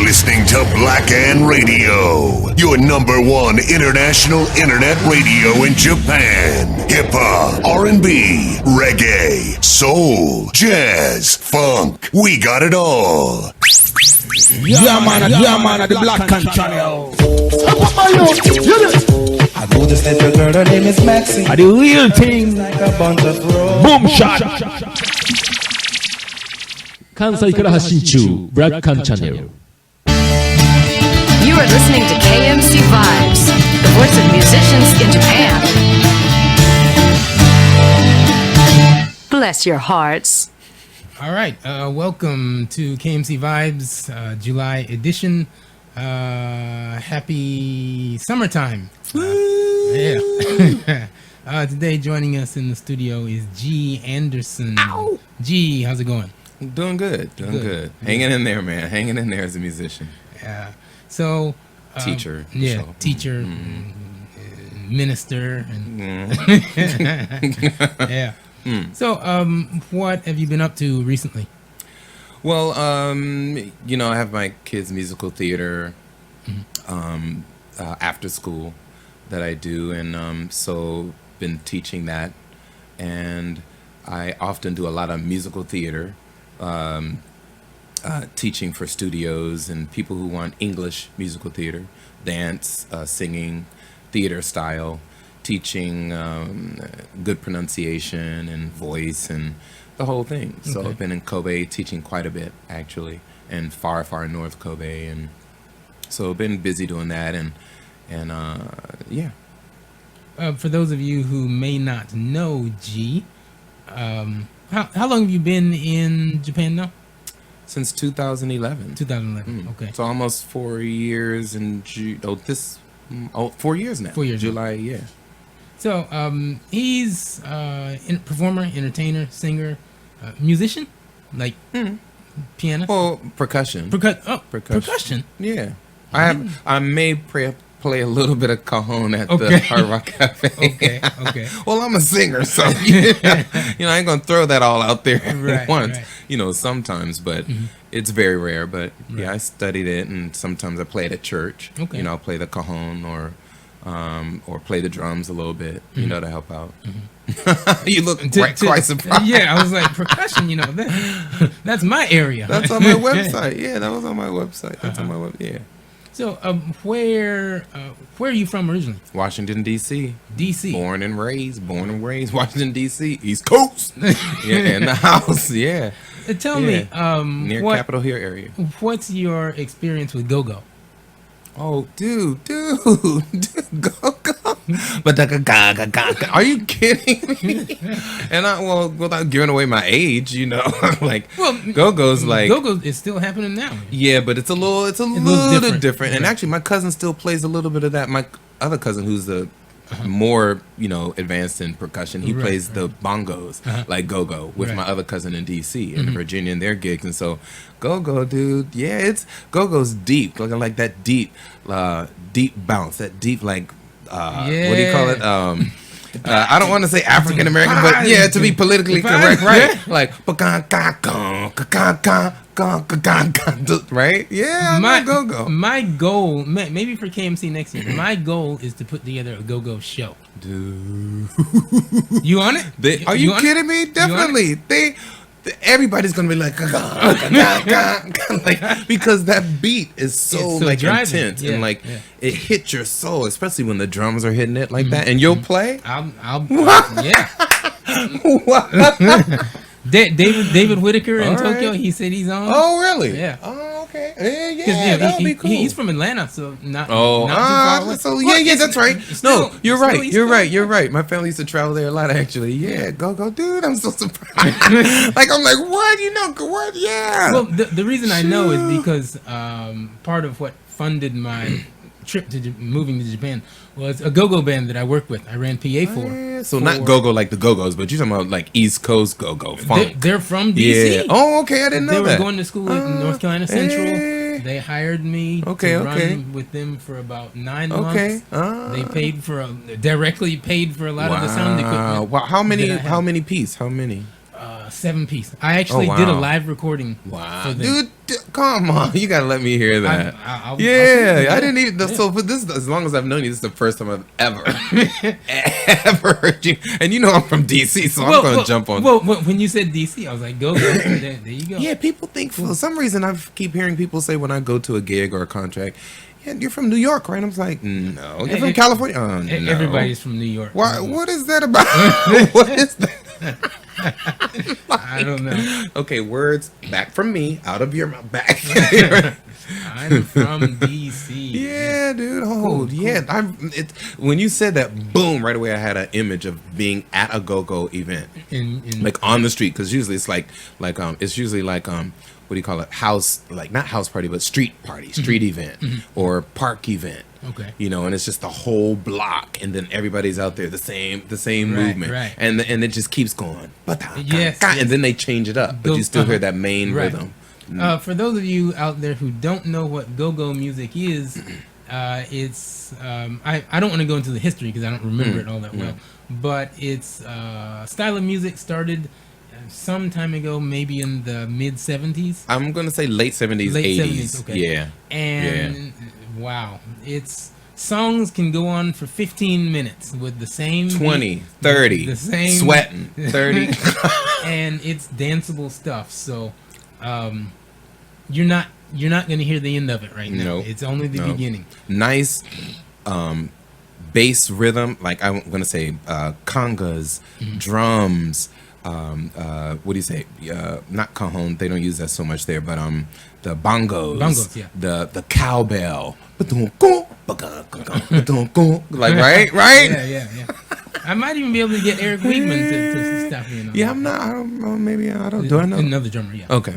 listening to Black and Radio, your number one international internet radio in Japan. Hip-hop, R&B, reggae, soul, jazz, funk. We got it all. Yeah, man, the Black and Channel. I go this little girl, her name is Maxine. The real thing. Like a bunch of roses. Boom shot. 関西から発信中、ブラックチャンネル。You are listening to KMC Vibes, the voice of musicians in Japan. Bless your hearts. All right, welcome to KMC Vibes, July edition. Happy summertime. Yeah. Today joining us in the studio is G. Anderson. Ow! G, how's it going? Doing good. Hanging in there, man. Hanging in there as a musician. Yeah. So teacher. Yeah, so. teacher, minister, and yeah. So, what have you been up to recently? Well, I have my kids' musical theater after school that I do, and so been teaching that, and I often do a lot of musical theater. Teaching for studios and people who want English musical theater, dance, singing, theater style, teaching good pronunciation and voice and the whole thing. So I've been in Kobe teaching quite a bit, actually, and far north Kobe, and so I've been busy doing that, and yeah. For those of you who may not know G, how long have you been in Japan now? Since 2011. 2011. Okay. So almost 4 years in 4 years now. 4 years. July, yeah. So he's performer, entertainer, singer, musician, like pianist. Well, percussion. Percussion. Yeah. I may play a little bit of cajon at the Hard Rock Cafe. Okay. Well, I'm a singer, so I ain't gonna throw that all out there at once. Right. Sometimes, but it's very rare. But yeah, I studied it, and sometimes I play it at church. Okay. I'll play the cajon or play the drums a little bit, to help out. You look quite surprised. Yeah, I was like, percussion, that's my area. That's on my website. Yeah, that was on my website. That's on my website. Yeah. So, where are you from originally? Washington, D.C. D.C. Born and raised, Washington, D.C. East Coast. Yeah, in the house, yeah. Tell me, near Capitol Hill area. What's your experience with go-go? Oh, dude, go-go. Are you kidding me? And without giving away my age, go-go's like go-go is still happening now. Yeah, but it's a little different. And actually, my cousin still plays a little bit of that. My other cousin, who's the more advanced in percussion, he plays the bongos like go-go with my other cousin in DC in Virginia in their gigs. And so go-go, dude, yeah, it's go-go's deep, like that deep bounce, that deep what do you call it, I don't want to say African American, but yeah, to be politically correct, right? Like right? Yeah, my go-go. My goal, maybe for KMC next year, my goal is to put together a go-go show. Dude, you on it? Are you kidding me? Definitely. Everybody's gonna be like, because that beat is so intense and it hits your soul, especially when the drums are hitting it like that. And you'll play. I'll yeah. David Whitaker in Tokyo. He said he's on. Oh, really? Yeah. Oh, okay. Yeah, that'll be cool. He's from Atlanta, so not too far away. So yeah, that's right. You're right. My family used to travel there a lot, actually. Yeah, go, dude. I'm so surprised. I'm like, what? What? Yeah. Well, the reason I know is because part of what funded my trip to moving to Japan was a go-go band that I worked with. I ran PA for. So not go-go like the Go-Go's, but you're talking about like East Coast go-go funk. They're from DC. Yeah. Oh, okay. I didn't know that. They were going to school at North Carolina Central. They hired me to run with them for about 9 months. They paid directly paid for a lot of the sound equipment. Wow. How many piece? How many? 7-piece. I actually did a live recording. Wow, for them. dude, come on! You gotta let me hear that. I'll I didn't even. So for this, as long as I've known you, this is the first time I've ever heard you. And you know I'm from DC, so I'm gonna jump on. Well, when you said DC, I was like, go. There you go. Yeah, people think for some reason I keep hearing people say when I go to a gig or a contract, yeah, you're from New York, right? I was like, no, you're from California. Oh, no. Everybody's from New York. Why? What is that about? What is that? I don't know. Okay, words back from me, out of your mouth, back. I'm from DC. Yeah, dude. Cool. Yeah. When you said that, boom, right away I had an image of being at a go-go event, like on the street, because usually it's it's usually like what do you call it? House, like not house party, but street party, street event, or park event. Okay. You know, and it's just the whole block, and then everybody's out there, the same movement, right. and it just keeps going. Yes. And then they change it up, but you still hear that main rhythm. For those of you out there who don't know what go-go music is, it's I don't want to go into the history because I don't remember it all that well, but it's style of music started some time ago, maybe in the mid 70s. I'm gonna say late 70s, 80s. Okay. Yeah. And wow, it's songs can go on for 15 minutes with the same 20, 30, the same sweating, 30, and it's danceable stuff. So you're not going to hear the end of it right now. Nope. It's only the beginning. Nice bass rhythm, like I'm gonna say congas, drums. What do you say? Not cajon. They don't use that so much there, but the bongos, yeah. the cowbell, like right. Yeah. I might even be able to get Eric Wiegman to stop me. Yeah, I'm not. I don't know. Maybe I don't. Do I know? Another drummer. Yeah. Okay.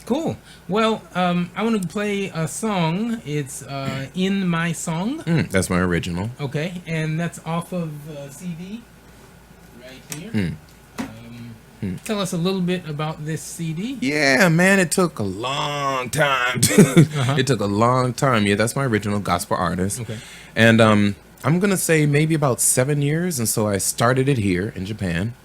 Cool. Well, I want to play a song. It's In My Song. That's my original. Okay, and that's off of CD right here. Tell us a little bit about this CD. Yeah, man, it took a long time. It took a long time. Yeah, that's my original gospel artist. Okay. And I'm gonna say maybe about 7 years, and so I started it here in Japan.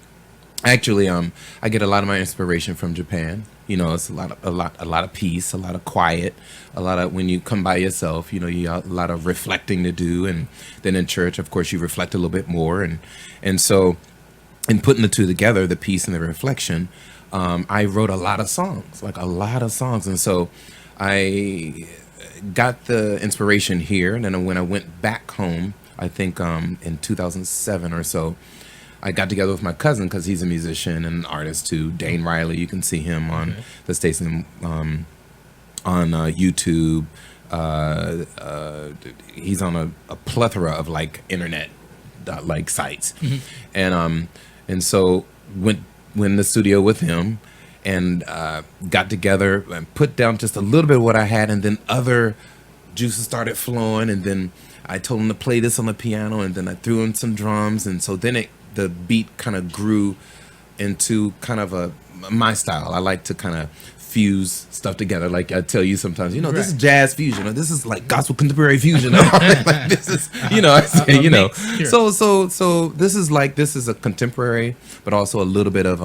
Actually, I get a lot of my inspiration from Japan. You know, it's a lot of peace, a lot of quiet, a lot of when you come by yourself. You know, you got a lot of reflecting to do, and then in church, of course, you reflect a little bit more, and so in putting the two together, the peace and the reflection, I wrote a lot of songs, and so I got the inspiration here, and then when I went back home, I think in 2007 or so, I got together with my cousin because he's a musician and an artist too. Dane Riley, you can see him on the station on YouTube. He's on a plethora of like internet like sites, and so went in the studio with him and got together and put down just a little bit of what I had, and then other juices started flowing, and then I told him to play this on the piano, and then I threw in some drums, and so then the beat kind of grew into kind of my style. I like to kind of fuse stuff together. Like I tell you sometimes, you know, this is jazz fusion, or this is like gospel contemporary fusion. Like this is, you know, I say, you know, sure. So this is a contemporary, but also a little bit of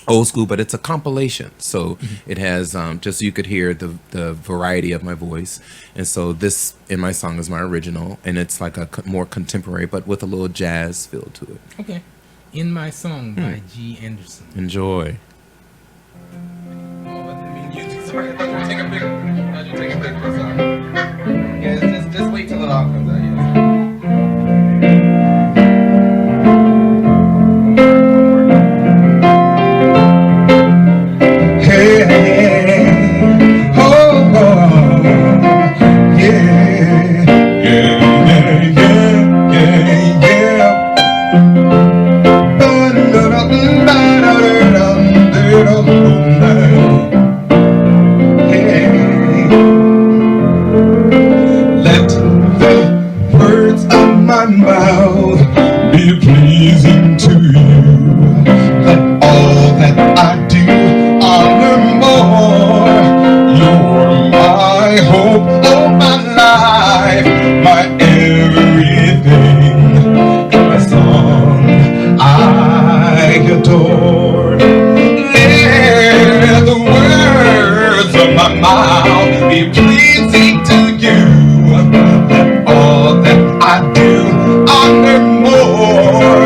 old school, but it's a compilation. So it has just so you could hear the variety of my voice. And so this In My Song is my original, and it's like a more contemporary, but with a little jazz feel to it. Okay. In My Song by G. Anderson. Enjoy. Sorry, I thought you were taking a picture. Yeah, just wait till it all comes out. Let the my mouth be pleasing to you. Let all that I do honor more.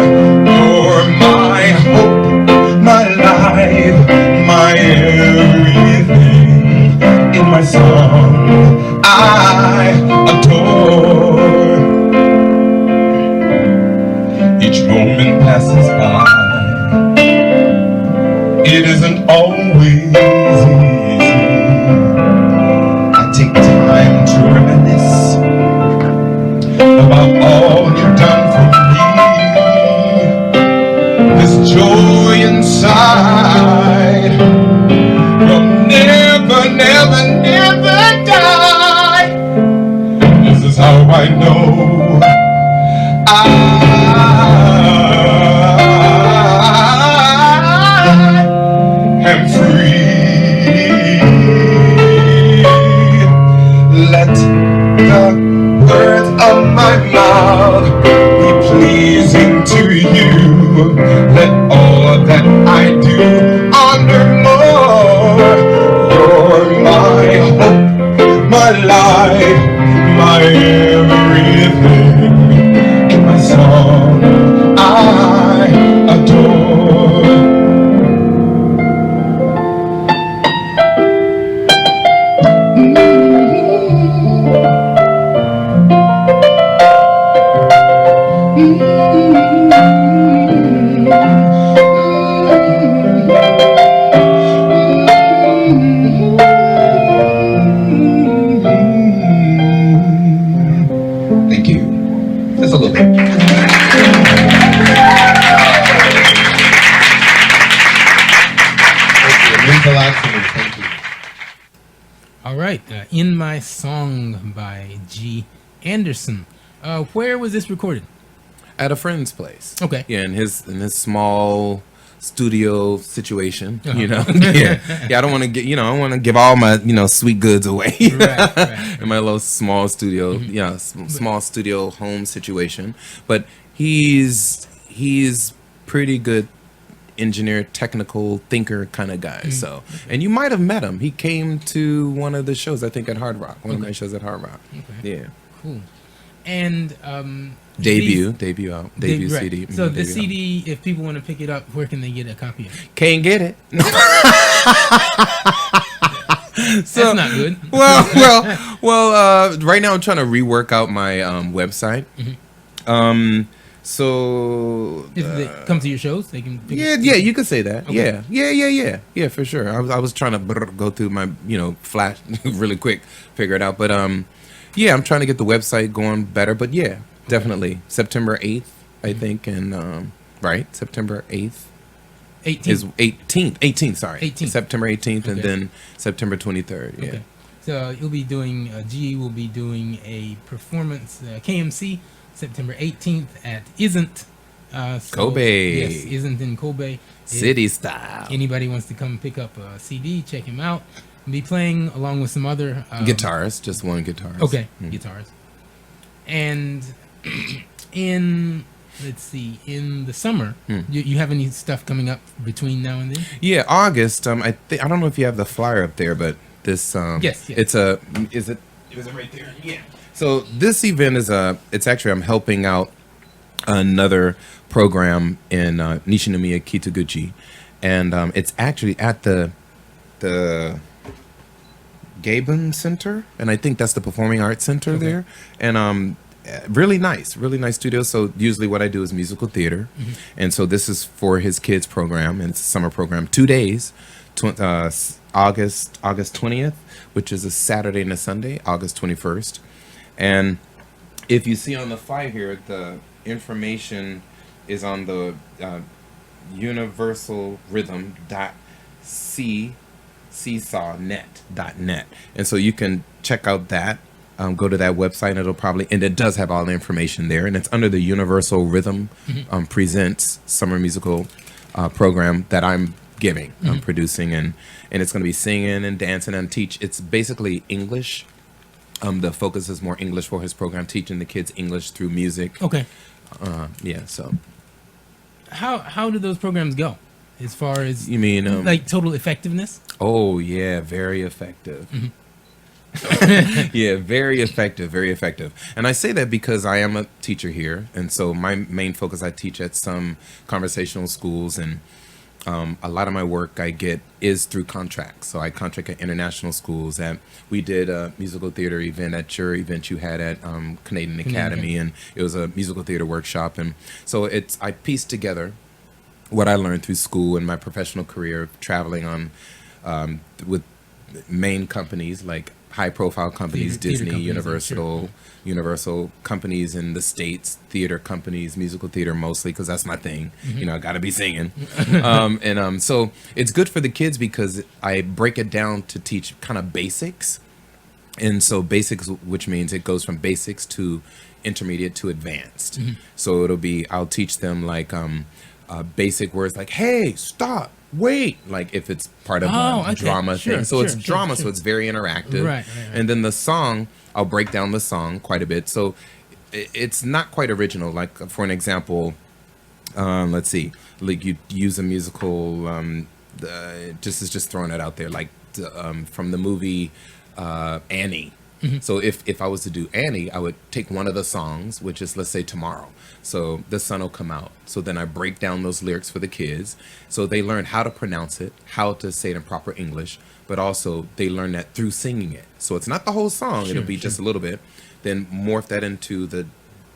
You're my hope, my life, my everything. In my song I adore. Each moment passes by. It isn't always easy. I take time to reminisce about all you've done for me. This joy inside will never, never, never die. This is how I know I am free. Let the words of my mouth be pleasing to you. Let all that I do honor more. You're my hope, my life, my everything. In my song I adore. Thank you. Just a little bit. It means a lot to me. Thank you. All right, In My Song by G. Anderson. Where was this recorded? At a friend's place. Okay. Yeah, in his small studio situation. Uh-huh. You know. Yeah. I don't want to get. I don't want to give all my sweet goods away. Right. In my little small studio. Mm-hmm. Yeah, small studio home situation. But he's pretty good engineer, technical thinker kind of guy. So, and you might have met him. He came to one of the shows, I think, at Hard Rock. One of my shows at Hard Rock. Okay. Yeah. Cool. And Debut right. CD. So the debut CD, if people want to pick it up, where can they get a copy of it? Can't get it. That's not good. Well. Right now I'm trying to rework out my website. Mm-hmm. So If they come to your shows, they can. Pick yeah, it. you could say that. Okay. Yeah, for sure. I was trying to go through my Flash really quick, figure it out. But yeah, I'm trying to get the website going better. But yeah, definitely September 8th, I think, and right, September 8th. 18th. Is 18th, sorry. 18th. September 18th, and Okay. then September 23rd. Yeah. Okay. So you'll be doing, G will be doing a performance, KMC, September 18th at Isn't. Kobe. Yes, Isn't in Kobe. City style. Anybody wants to come pick up a CD, check him out. We'll be playing along with some other... Guitars, just one guitar. Okay, guitars. And in... Let's see. In the summer, you have any stuff coming up between now and then? Yeah, August. I don't know if you have the flyer up there, but this. Yes. It's a. Is it right there? Yeah. So this event is it's actually I'm helping out another program in Nishinomiya Kitaguchi, and it's actually at the Gaben Center, and I think that's the Performing Arts Center there, and really nice studio. So usually what I do is musical theater, and so this is for his kids program, and it's a summer program, 2 days, August 20th, which is a Saturday and a Sunday, August 21st, and if you see on the flyer here, the information is on the universalrhythm.seesawnet.net, and so you can check out that. Go to that website, and it does have all the information there, and it's under the Universal Rhythm Presents Summer Musical program that I'm giving, I'm producing, and it's going to be singing and dancing and teach. It's basically English. The focus is more English for his program, teaching the kids English through music. Okay. Yeah. So How do those programs go? as far as You mean like total effectiveness? Oh yeah, very effective. Yeah, very effective. And I say that because I am a teacher here, and so my main focus, I teach at some conversational schools, and a lot of my work I get is through contracts. So I contract at international schools. We did a musical theater event at your event you had at Canadian Academy, and it was a musical theater workshop. And so I pieced together what I learned through school and my professional career, traveling on with main companies like high-profile companies, Theater Disney, companies, Universal companies in the States, theater companies, musical theater mostly, because that's my thing. You know, I got to be singing. So it's good for the kids because I break it down to teach kind of basics. And so basics, which means it goes from basics to intermediate to advanced. So I'll teach them like basic words like, hey, stop, wait, like if it's part of a drama thing. So it's drama, so it's very interactive. Right. And then the song, I'll break down the song quite a bit. So it's not quite original. Like for an example, let's see, like you use a musical, just throwing it out there, like from the movie Annie. So if I was to do Annie, I would take one of the songs, which is, let's say, Tomorrow. So the sun will come out. So then I break down those lyrics for the kids. So they learn how to pronounce it, how to say it in proper English, but also they learn that through singing it. So it's not the whole song. It'll be just a little bit. Then morph that into the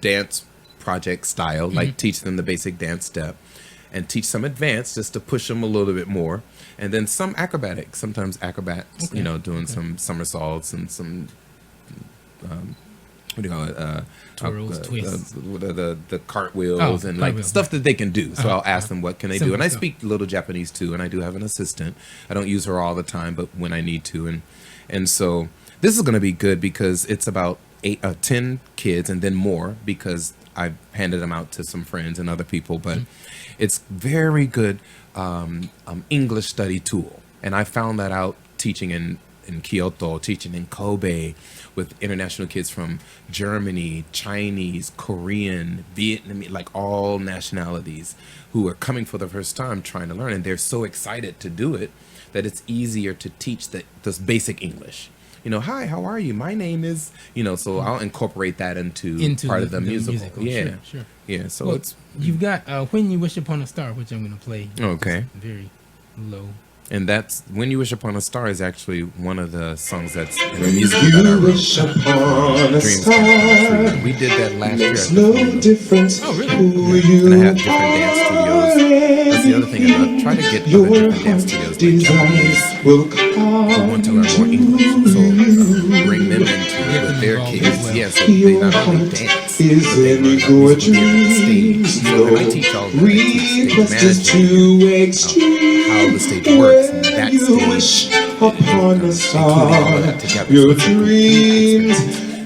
dance project style, like teach them the basic dance step and teach some advanced just to push them a little bit more. And then some acrobatics, sometimes acrobats, doing some somersaults and some what do you call it? Twirls, twists. The cartwheels and like cartwheels, stuff that they can do. So I'll ask them what can they do. And I stuff. speak a little Japanese too, and I do have an assistant. I don't use her all the time, but when I need to. And so this is going to be good because it's about 10 kids and then more because I've handed them out to some friends and other people. But it's very good English study tool. And I found that out teaching in Kyoto, teaching in Kobe with international kids from Germany, Chinese, Korean, Vietnamese, like all nationalities who are coming for the first time trying to learn. And they're so excited to do it that it's easier to teach this basic English. Hi, how are you? My name is, so I'll incorporate that into part of the musical. Yeah. Sure. Yeah. So well, you've got When You Wish Upon a Star, which I'm going to play. Okay. Very low. And that's When You Wish Upon a Star is actually one of the songs that's in the musical that I wrote. Dreams Come True. We did that last year. At the difference. Oh, really? And I have different dance studios. That's the other thing. I try to get other different dance studios like Japanese who want to learn more English. So bring them into it with their kids. Yeah, so they not only dance, but they learn about musical theater on the stage. So then I teach all the stage management, how the stage works. Backstage, upon a star, your dreams.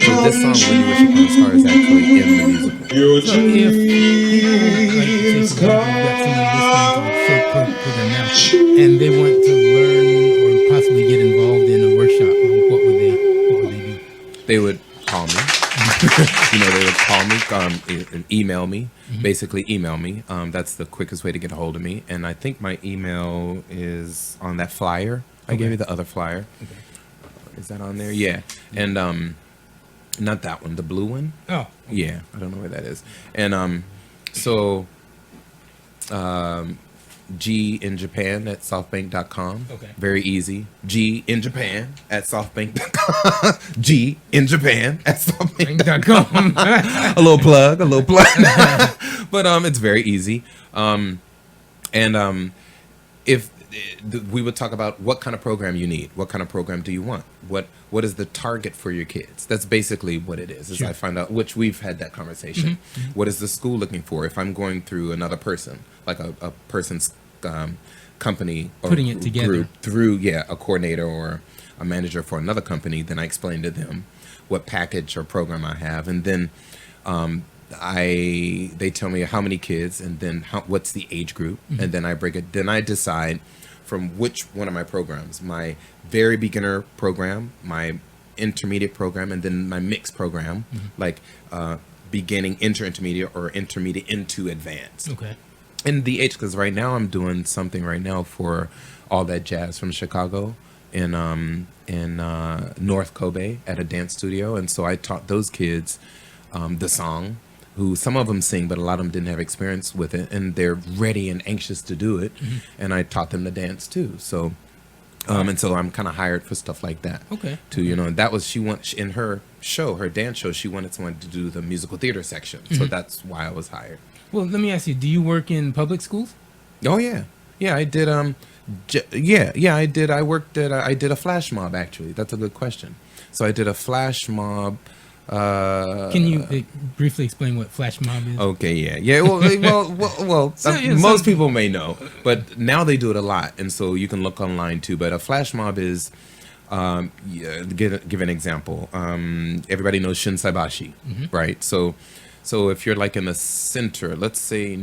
So this song, When You Wish Upon a Star, is actually in the musical. Your So if dreams you've got someone listening to the program now, and they want to learn or possibly get involved in a workshop, what would they do? They would call me. They would call me, and email me. Basically, email me. That's the quickest way to get a hold of me. And I think my email is on that flyer. I gave you the other flyer. Okay. Is that on there? Yeah. And not that one, the blue one. Oh. Yeah, I don't know where that is. And so G in Japan at softbank.com. Okay. Very easy. G in Japan at softbank.com. G in Japan at softbank.com. a little plug. But it's very easy. If we would talk about what kind of program you need, what kind of program do you want, what is the target for your kids? That's basically what it is. Sure. I find out, which we've had that conversation. What is the school looking for? If I'm going through another person, like a person's company or putting it together group through a coordinator or a manager for another company, then I explain to them what package or program I have, and then they tell me how many kids, and then what's the age group, and then I break it. Then I decide from which one of my programs, my very beginner program, my intermediate program, and then my mixed program, like beginning, intermediate, or intermediate into advanced. Okay. in the age, because right now I'm doing something right now for All That Jazz from Chicago in North Kobe at a dance studio, and so I taught those kids the song. Who some of them sing, but a lot of them didn't have experience with it, and they're ready and anxious to do it. And I taught them to dance too. So, and so I'm kind of hired for stuff like that. Okay. To and that was in her show, her dance show. She wanted someone to do the musical theater section, so that's why I was hired. Well, let me ask you: do you work in public schools? Oh yeah, I did. I did. I did a flash mob actually. That's a good question. So I did a flash mob. Can you briefly explain what flash mob is? Okay, yeah. Well. Most people may know, but now they do it a lot, and so you can look online too. But a flash mob is, give an example. Everybody knows Shinsaibashi, right? So if you're like in the center, let's say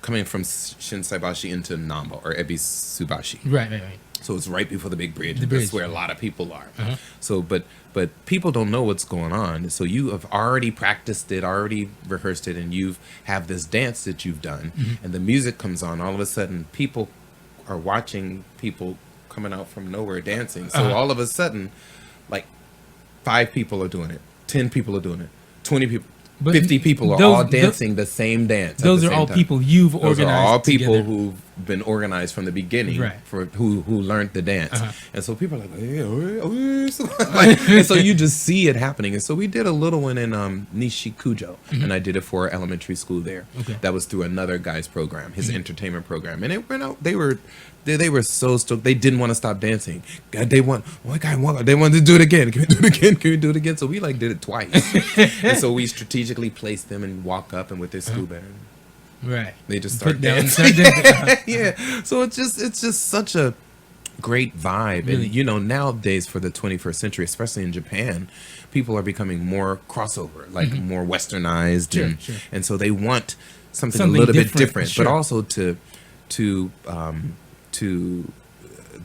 coming from Shinsaibashi into Namba or Ebisubashi, right. So it's right before the big bridge. The bridge. That's where a lot of people are. So, but people don't know what's going on. So you have already practiced it, already rehearsed it, and you have this dance that you've done, and the music comes on. All of a sudden, people are watching people coming out from nowhere dancing. So all of a sudden, like 5 people are doing it, 10 people are doing it, 20 people. 50 people are all dancing the same dance. Those are all people you've organized. Those are all people together. who've been organized from the beginning, right. For who learned the dance. And so people are like, and so you just see it happening. And so we did a little one in Nishikujo, and I did it for elementary school there. Okay. That was through another guy's program, his entertainment program, and it went out. They were so stoked. They didn't want to stop dancing. God, they wanted to do it again. Can we do it again? Can we do it again? So we did it twice. And so we strategically placed them and walk up and with their school band. Right. They just start dancing. Yeah. So it's just such a great vibe. Really? And nowadays for the 21st century, especially in Japan, people are becoming more crossover, like more westernized, Sure. and so they want something a little bit different, sure. but also to the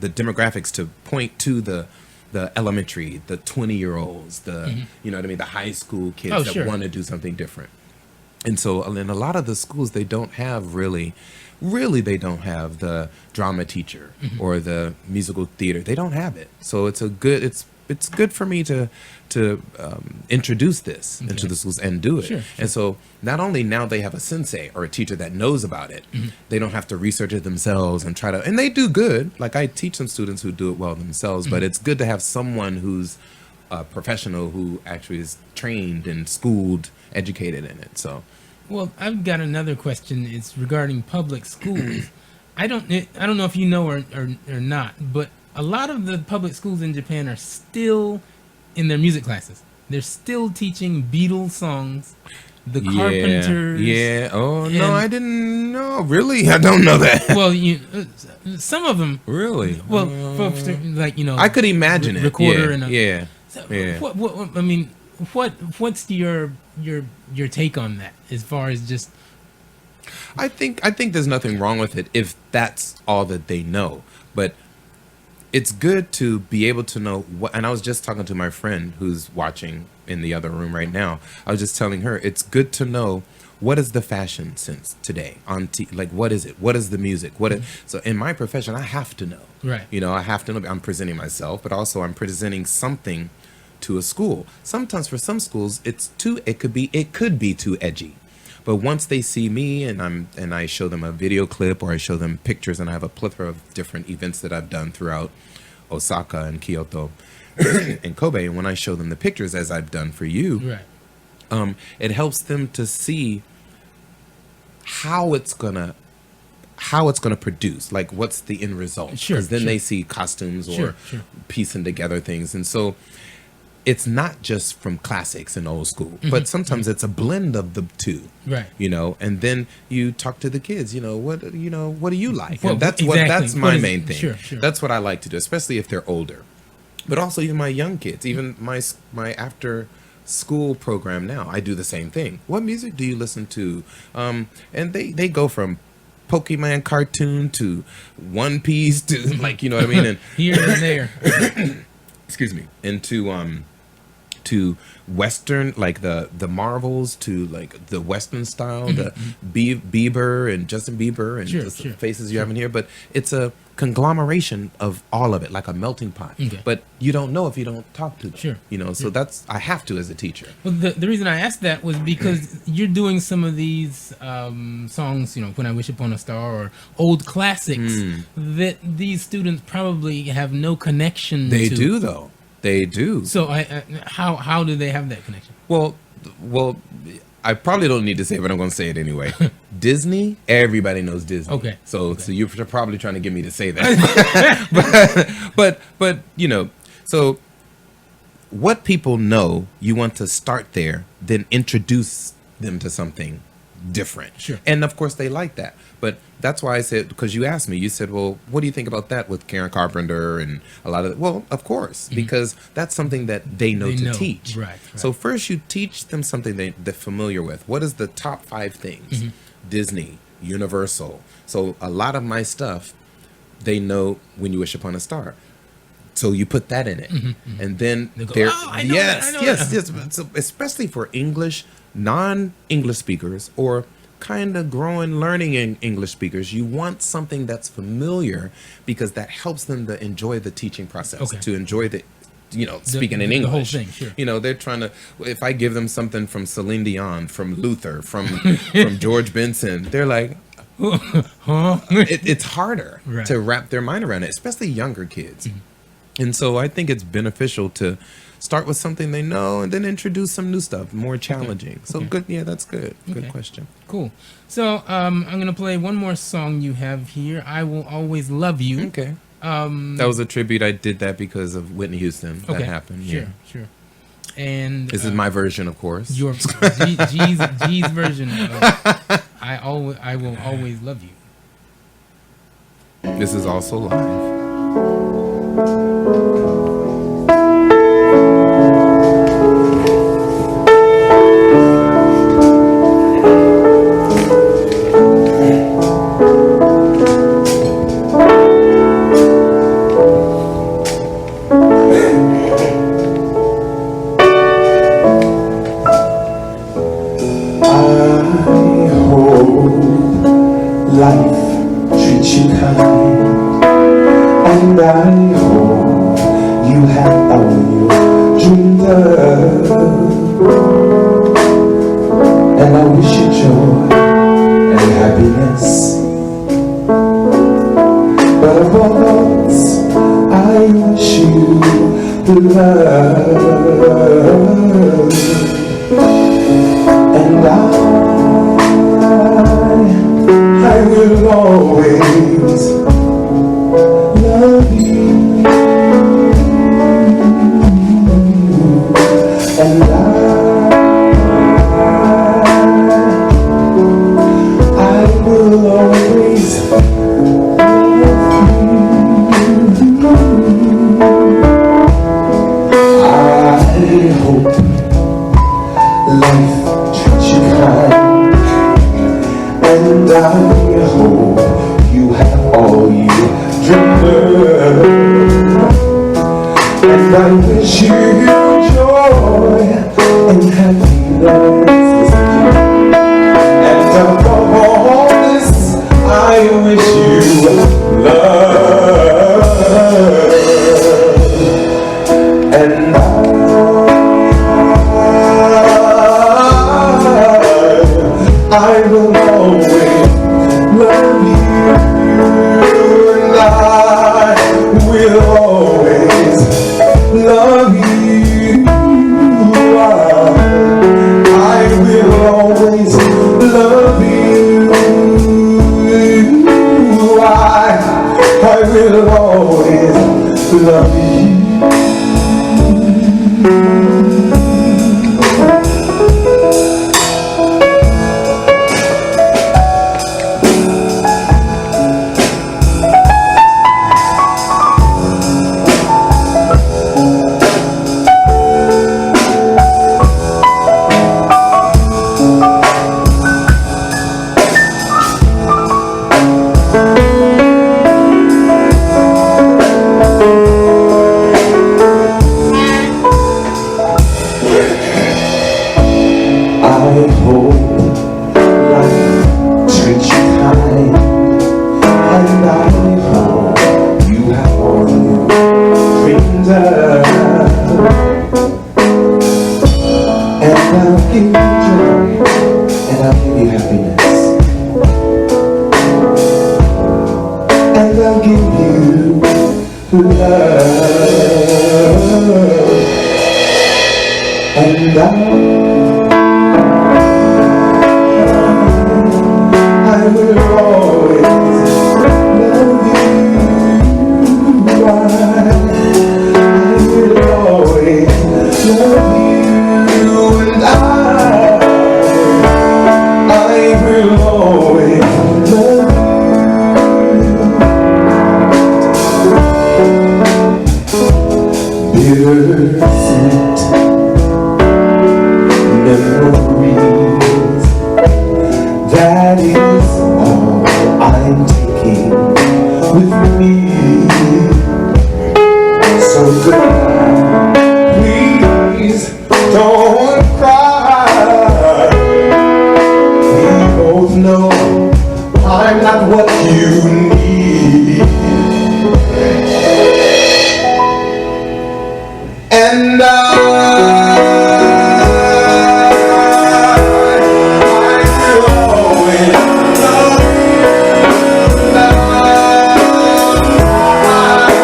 demographics, to point to the elementary, the 20-year-olds, the you know what I mean, the high school kids that want to do something different. And so in a lot of the schools, they don't have really they don't have the drama teacher or the musical theater. They don't have it. So it's good for me to introduce this into the schools and do it. Sure. And so not only now they have a sensei or a teacher that knows about it, they don't have to research it themselves and and they do good. Like I teach some students who do it well themselves, but it's good to have someone who's a professional who actually is trained and schooled, educated in it. So, well, I've got another question. It's regarding public schools. I don't know if you know or not, but a lot of the public schools in Japan are still in their music classes. They're still teaching Beatles songs, the Carpenters. Yeah. Oh no, I didn't know. Really, I don't know that. Well, some of them. Really? Well, I could imagine it. Recorder What's your take on that as far as just? I think there's nothing wrong with it if that's all that they know, but it's good to be able to know what. And I was just talking to my friend who's watching in the other room right now. I was just telling her it's good to know what is the fashion sense today on what is it? What is the music? So in my profession, I have to know. Right. I have to know. I'm presenting myself, but also I'm presenting something to a school. Sometimes for some schools, it could be too edgy. But once they see me and I show them a video clip or I show them pictures, and I have a plethora of different events that I've done throughout Osaka and Kyoto and Kobe, and when I show them the pictures as I've done for you, right. It helps them to see how it's gonna produce, like what's the end result. Because then they see costumes or piecing together things, and so it's not just from classics and old school, but sometimes it's a blend of the two. Right. And then you talk to the kids, what do you like? Well, and that's my main thing. Sure. That's what I like to do, especially if they're older. But also even my young kids, even my after school program now, I do the same thing. What music do you listen to? And they go from Pokemon cartoon to One Piece to you know what I mean? And here and there. excuse me, into to Western, like the Marvels, to like the Western style, the Bieber and Justin Bieber and the faces you have in here. But it's a conglomeration of all of it, like a melting pot. Okay. But you don't know if you don't talk to them. Sure. You know, so that's, I have to as a teacher. Well, the reason I asked that was because you're doing some of these songs, you know, When I Wish Upon a Star, or old classics that these students probably have no connection to. They do, though. They do. So how do they have that connection? Well, I probably don't need to say it, but I'm going to say it anyway. Disney, everybody knows Disney. Okay. So you're probably trying to get me to say that. but you know, so what people know, you want to start there, then introduce them to something different. Sure. And of course they like that. But that's why I said, because you asked me, you said, well, what do you think about that with Karen Carpenter and a lot of, well, of course, because that's something that they know to teach. Right. So first you teach them something they're familiar with. What is the top 5 things? Disney, Universal. So a lot of my stuff, they know When You Wish Upon a Star. So you put that in it. And then they go, there, oh, I know yes. that. So especially for English, non-English speakers, or kind of growing, learning in English speakers, you want something that's familiar, because that helps them to enjoy the teaching process, to enjoy the, you know, speaking in English. The whole thing, sure. You know, they're trying to, if I give them something from Celine Dion, from Luther, from George Benson, they're like, it's harder to wrap their mind around it, especially younger kids. And so I think it's beneficial to start with something they know and then introduce some new stuff, more challenging. So good. Yeah, that's good. Good question. Cool. So I'm going to play one more song you have here. I Will Always Love You. Okay. That was a tribute. I did that because of Whitney Houston. That happened. Sure. And this is my version, of course. Your G's version of I Will Always Love You. This is also live. Life treats you kind, and I hope you have all you dreamed of. And I wish you joy and happiness, but of all else, I wish you love. And I will always love you, and I will always love you. I hope life treats you kind, and I hope you have all you dreamed of. And I wish you joy and happiness. And above all this, I wish you love. And I will always love you, and I will always love you. I will always love you. And I'll give you joy, and I'll give you happiness, and I'll give you love, and I will always love you. I will always love you, and I will always love you. Bittersweet memories, that is all I'm taking with me. So goodbye, please don't cry. We both know I'm not what you need, and I will always love you. I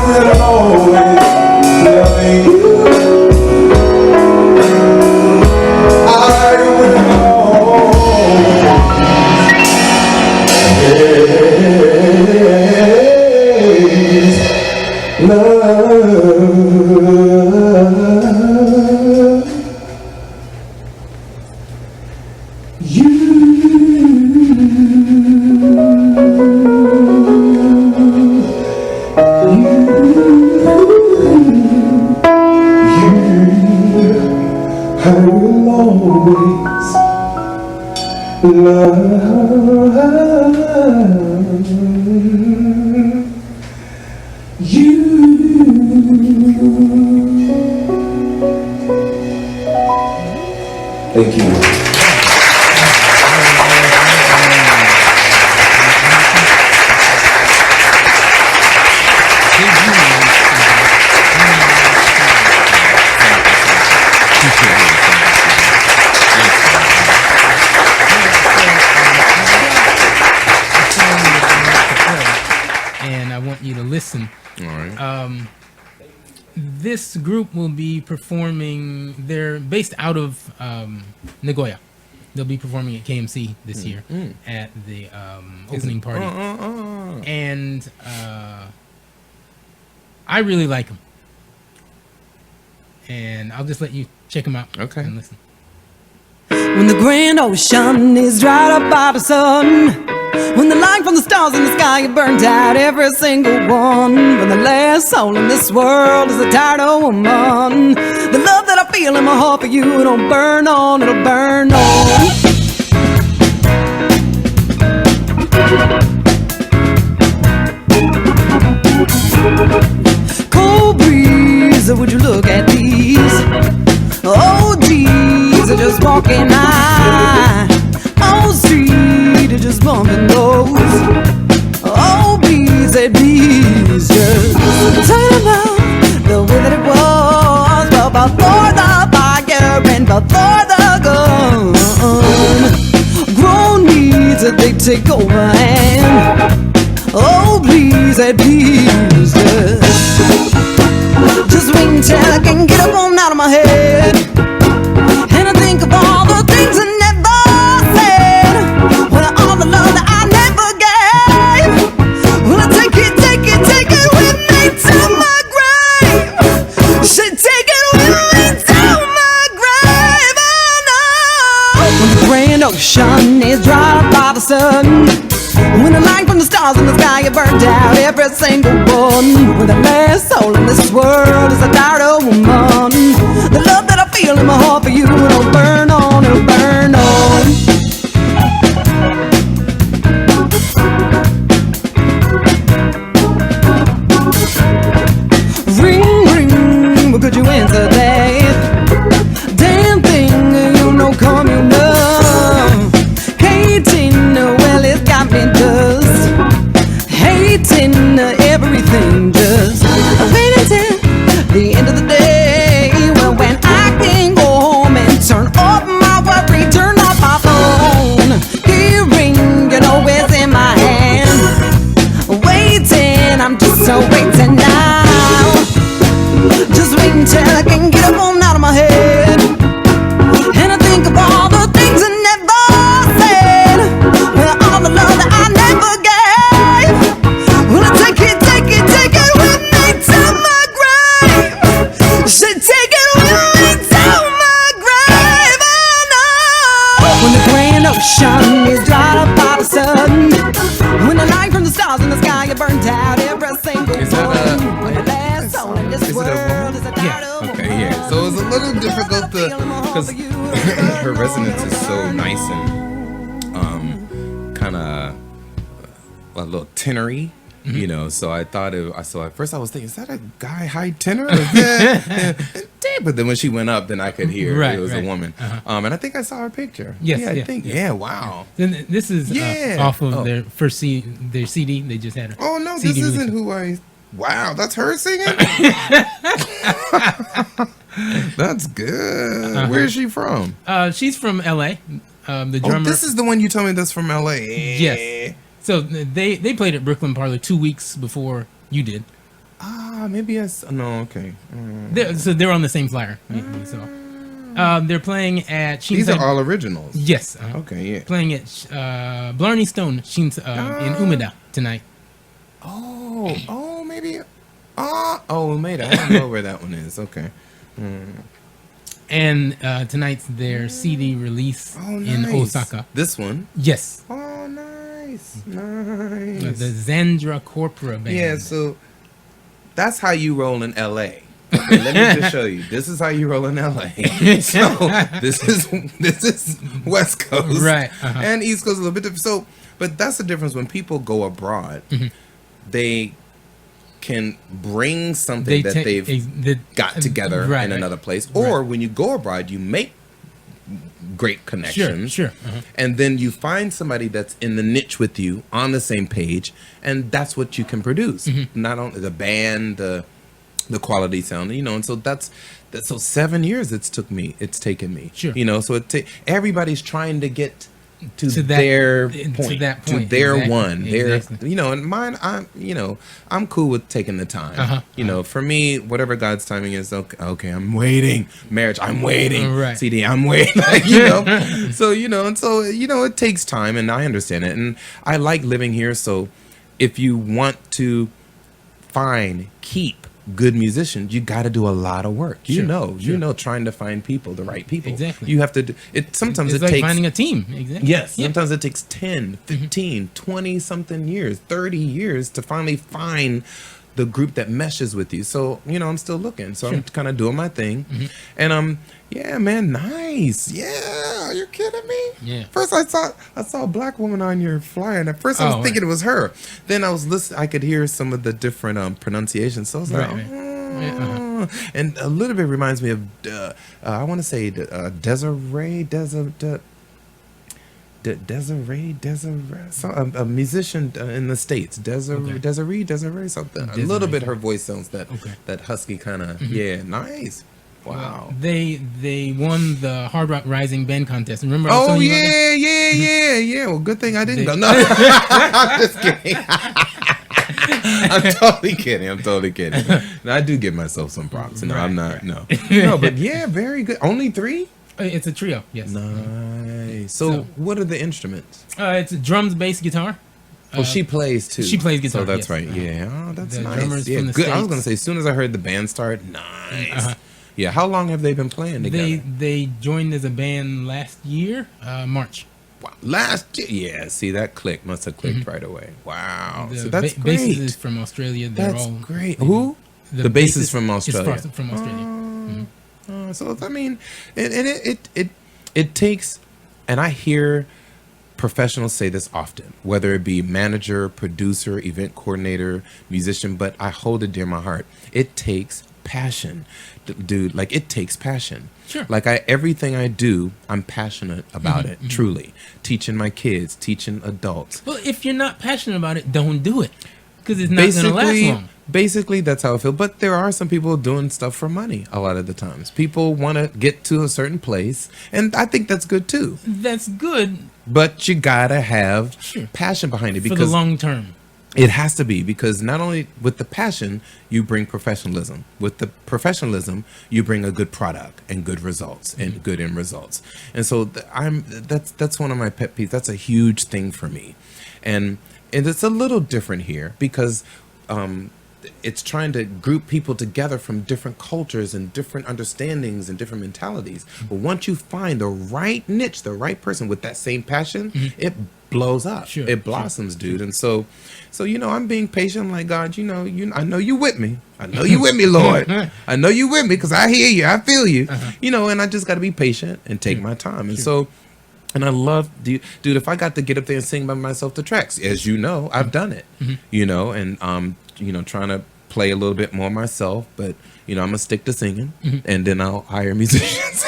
will always love you. I will always love you. I will always love you. Thank you. And I want you to listen. All right. This group will be performing. They're based out of Nagoya. They'll be performing at KMC this year at the opening party. And I really like them. And I'll just let you check them out. Okay. And listen. When the grand ocean is dried up by the sun, when the light from the stars in the sky get burnt out, every single one, when the last soul in this world is a tired old woman, the love that I feel in my heart for you, it'll burn on, it'll burn on. Cold breeze, would you look at these? Oh geez, they're just walking high. Oh street, they're just bumping those. Oh bees, they bees, just talking about the way that it was, but before the fire and before the gun. Grown needs that they take over and oh please, that bees, just wait until I can get up on out of my head. And I think of all the things I never said. Well, all the love that I never gave. Well, I take it with me to my grave. Should take it with me to my grave. I know. When the grand ocean is dried up by the sun, when the light from the stars in the sky get burnt out, every single one, when the last soul in this world is a tired old woman, the love that I feel in my heart for you, it'll burn on, it'll burn on. stars in the sky, you burnt out every single Is that one. When the last soul in this is it a world woman? is a Yeah. Okay, yeah. So it's a little difficult because her resonance is so nice and kind of a little tenery. You know, so I thought so at first I was thinking, is that a guy high tenor? But then when she went up, then I could hear it was a woman. And I think I saw her picture. Yes, yeah, I yeah, think. yes. Yeah, wow. Then this is off of their first their CD. They just had. Oh no, CD this isn't release. who I. Wow, that's her singing. That's good. Where is she from? She's from L.A. The drummer. Oh, this is the one you told me that's from L.A. Yes. So they played at Brooklyn Parlor 2 weeks before you did. Maybe no. Okay. So they're on the same flyer. So they're playing at. These are all originals. Yes. Okay. Yeah. Playing at Blarney Stone in Umeda tonight. Oh, maybe. Umeda. I don't know where that one is. Okay. And tonight's their CD release in Osaka. This one. Yes. Oh, nice. The Zandra Corpora band. Yeah. So that's how you roll in L.A. Okay, let me just show you. This is how you roll in LA. So this is West Coast, right? And East Coast a little bit different. So, but that's the difference when people go abroad. They can bring something that they've got together in another place, or when you go abroad, you make great connections, sure. And then you find somebody that's in the niche with you on the same page, and that's what you can produce. Not only the band, the quality sound, you know, and so that's so 7 years it's taken me, sure, you know, so everybody's trying to get to their point, to their exactly. one, their, exactly. you know, and mine, I'm cool with taking the time, you know, for me, whatever God's timing is, okay, I'm waiting, marriage, I'm waiting, right. CD, I'm waiting, you know, so, you know, and so, you know, it takes time, and I understand it, and I like living here, so if you want to keep good musicians, you got to do a lot of work. Sure, you know, trying to find the right people. Exactly. You have to do it. Sometimes it's it like takes finding a team. Exactly. Yes. Sometimes it takes 10, 15, 20 something years, 30 years to finally find the group that meshes with you. So, you know, I'm still looking. So I'm kind of doing my thing. And yeah, man, nice. Yeah, are you kidding me? Yeah. First I saw a black woman on your flyer, and at first I was thinking it was her. Then I was listening, I could hear some of the different pronunciations. So I was like, and a little bit reminds me of I want to say Desiree, a musician in the States, Desiree something. A little bit her voice sounds that husky kind of, nice. Wow. They won the Hard Rock Rising Band Contest. Remember? Yeah. Well, good thing I didn't go. No, I'm just kidding. I'm totally kidding. No, I do give myself some props. No, I'm not. No, but yeah, very good. Only 3? It's a trio. Yes. Nice. So what are the instruments? It's drums, bass, guitar. She plays too. She plays guitar. So that's yes. right. Yeah. Oh, that's the nice. Yeah, from the good. I was States. gonna say, as soon as I heard the band start, nice. Yeah. How long have they been playing together? They joined as a band last year, March. Wow. Last year. Yeah. See, that click must have clicked right away. Wow. The So that's great. bassist is from Australia. They're That's all great. Who? The bassist from Australia. Is from Australia. So I mean, it takes, and I hear professionals say this often, whether it be manager, producer, event coordinator, musician, but I hold it dear to my heart. It takes passion, dude. Like, it takes passion. Sure. Like, everything I do, I'm passionate about it. Truly, teaching my kids, teaching adults. Well, if you're not passionate about it, don't do it, because it's not going to last long. Basically, that's how I feel. But there are some people doing stuff for money a lot of the times. People want to get to a certain place, and I think that's good too. That's good. But you gotta have passion behind it, because for the long term. It has to be, because not only with the passion, you bring professionalism. With the professionalism, you bring a good product and good results and good end results. And so that's one of my pet peeves. That's a huge thing for me, and it's a little different here because it's trying to group people together from different cultures and different understandings and different mentalities. But once you find the right niche, the right person with that same passion, it blows up. Sure, it blossoms, dude. And so I'm being patient, like, God, I know you with me. I know you with me, Lord. I know you with me because I hear you. I feel you. And I just got to be patient and take my time. And so, and I love, dude, if I got to get up there and sing by myself the tracks, as you know, I've done it, and, trying to play a little bit more myself, but, I'm going to stick to singing, and then I'll hire musicians.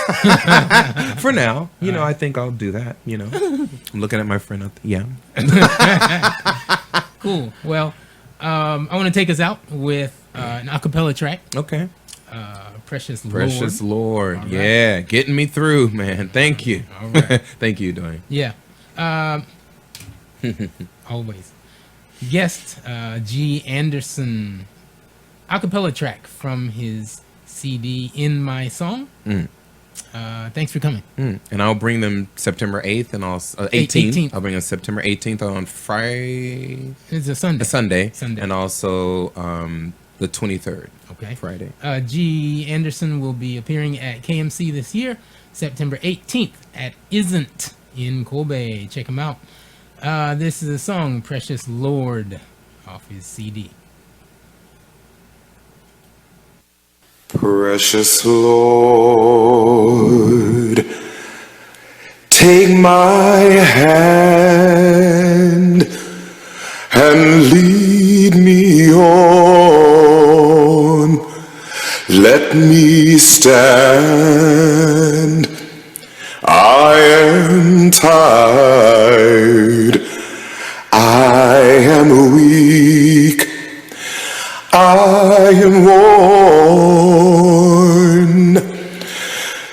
For now, I think I'll do that, I'm looking at my friend out there. Yeah. Cool. Well, I want to take us out with an acapella track. Okay. Precious Lord. Precious Lord. Right. Yeah. Getting me through, man. Thank you. All right. Thank you, Dwayne. Yeah. Always. Guest G. Anderson acapella track from his CD In My Song. Thanks for coming. And I'll bring them September 8th and also 18th. I'll bring them September 18th on Friday. It's a Sunday. Sunday. And also the 23rd. Okay. Friday. G. Anderson will be appearing at KMC this year, September 18th at Isn't in Kobe. Check him out. This is a song, Precious Lord, off his CD. Precious Lord, take my hand and lead me on. Let me stand. I am tired. I am weak. I am worn.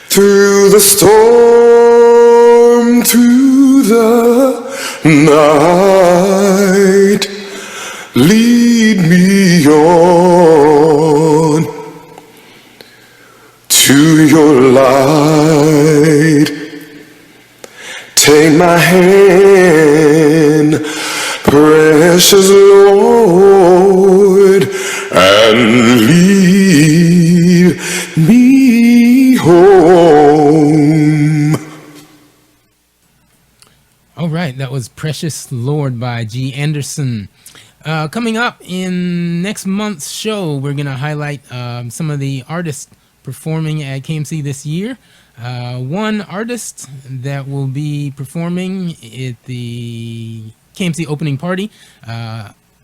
Through the storm, through the night, lead me on to your light. Take my hand, precious Lord, and lead me home. All right, that was Precious Lord by G. Anderson. Coming up in next month's show, we're going to highlight some of the artists performing at KMC this year. One artist that will be performing at the KMC opening party,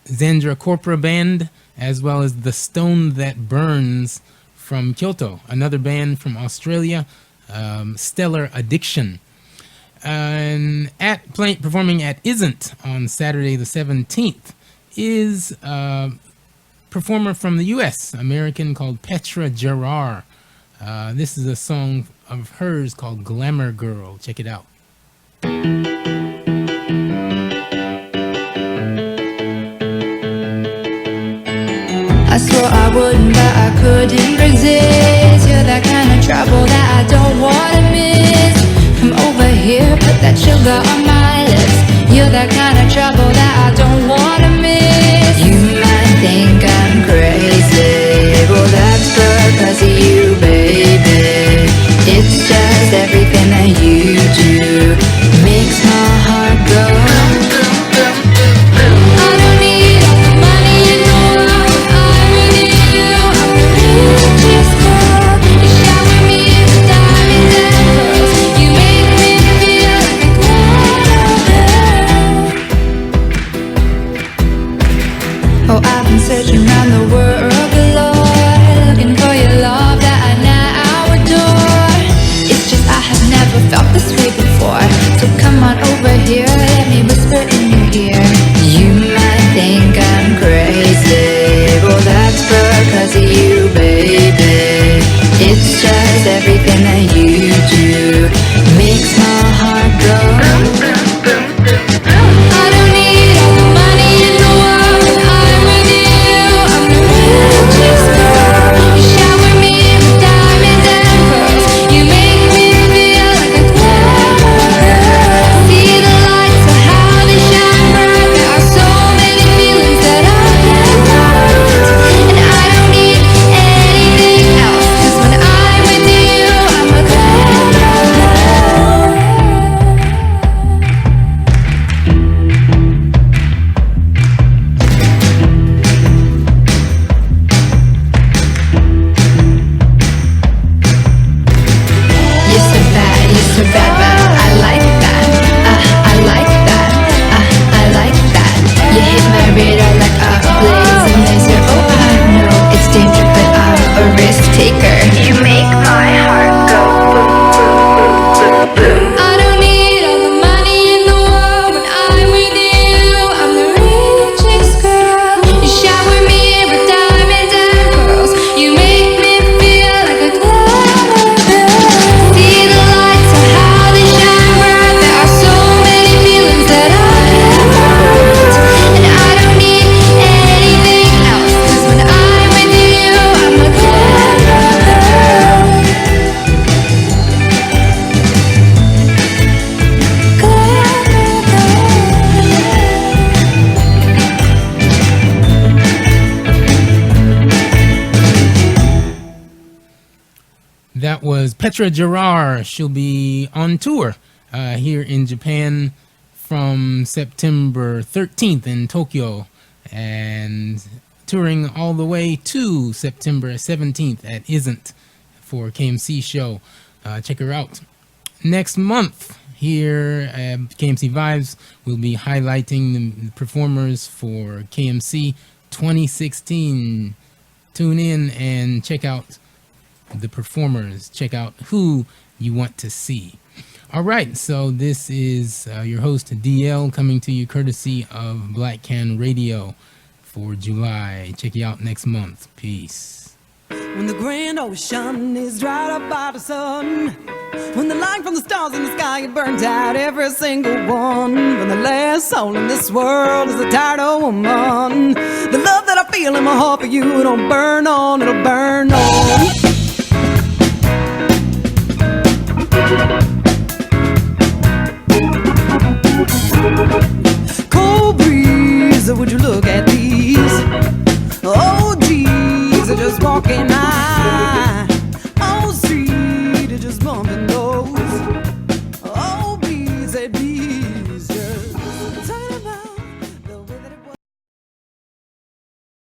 Zandra Corpora Band, as well as The Stone That Burns from Kyoto, another band from Australia, Stellar Addiction. And performing at Isn't on Saturday the 17th is a performer from the U.S., American, called Petra Gerard. This is a song of hers called Glamour Girl. Check it out. I swore I wouldn't, but I couldn't resist. You're that kind of trouble that I don't wanna miss. Come over here, put that sugar on my lips. You're that kind of trouble that I don't wanna miss. You might think I'm crazy, well that's because of you, baby. It's just everything that you do makes my heart go. I don't need all the money in the world. I'm with you, I'm a religious girl. You shower me with diamonds and pearls. You make me feel like a glamour girl. Oh, I've been searching around the world, Lord, looking for your love that I now adore. It's just I have never felt this way before. So come on over here, let me whisper in your ear. You might think I'm crazy, well that's because of you, baby. It's just everything that you do makes my heart go. I don't need all the money in the world. I'm with you, I'm the real taker. You make my heart go boom, boom, boom, boom, boom. I don't need all the money in the world when I'm with you. I'm the richest girl. You shower me with diamonds and pearls. You make me feel like a clever girl. See the lights and how they shine bright. There are so many feelings that I can't write. And I don't need anything else, 'cause when I'm with you, I'm a clever girl. That was Petra Gerard. She'll be on tour here in Japan from September 13th in Tokyo and touring all the way to September 17th at Isn't for KMC show. Check her out. Next month here at KMC Vibes, we'll be highlighting the performers for KMC 2016. Tune in and check out the performers. Check out who you want to see. All right, so this is your host DL coming to you courtesy of Black Can Radio for July. Check you out next month. Peace. When the grand ocean is dried up by the sun, when the light from the stars in the sky it burns out every single one, when the last soul in this world is a tired old woman, the love that I feel in my heart for you, it'll burn on, it'll burn on. Cold breeze, would you look at these? Oh geez, they're just walking